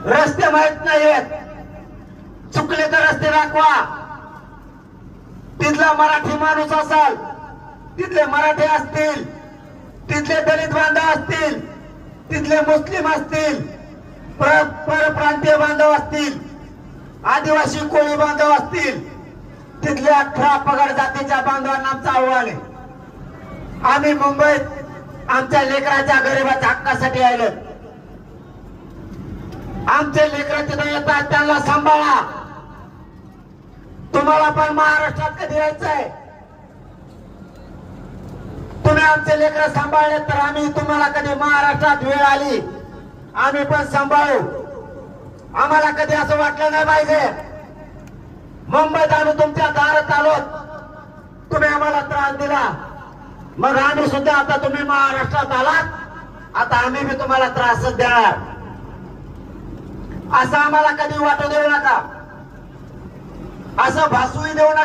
रस्ते माहित नाहीत, चुकले तर रस्ते दाखवा. तिथला मराठी माणूस असाल, तिथले मराठी असतील, तिथले दलित बांधव असतील, तिथले मुस्लिम असतील, परप्रांतीय बांधव असतील, आदिवासी कोळी बांधव असतील, तिथल्या 18 पगड जातीच्या बांधवांना आमचं आव्हान आहे. आम्ही मुंबईत आमच्या लेकराच्या गरिबाच्या हक्कासाठी आलो. आमचे लेकर तिथे येतात, त्यांना सांभाळा. तुम्हाला पण महाराष्ट्रात कधी यायचंय? तुम्ही आमचे लेकर सांभाळले तर आम्ही तुम्हाला कधी महाराष्ट्रात वेळ आली आम्ही पण सांभाळू. आम्हाला कधी असं वाटलं नाही पाहिजे मुंबईत आम्ही तुमच्या दारात आलो, तुम्ही आम्हाला त्रास दिला, मग आम्ही सुद्धा आता तुम्ही महाराष्ट्रात आलात, आता आम्ही बी तुम्हाला त्रासच देणार. असं आम्हाला कधी वाटू देऊ नका, असं भासूही देऊ नका.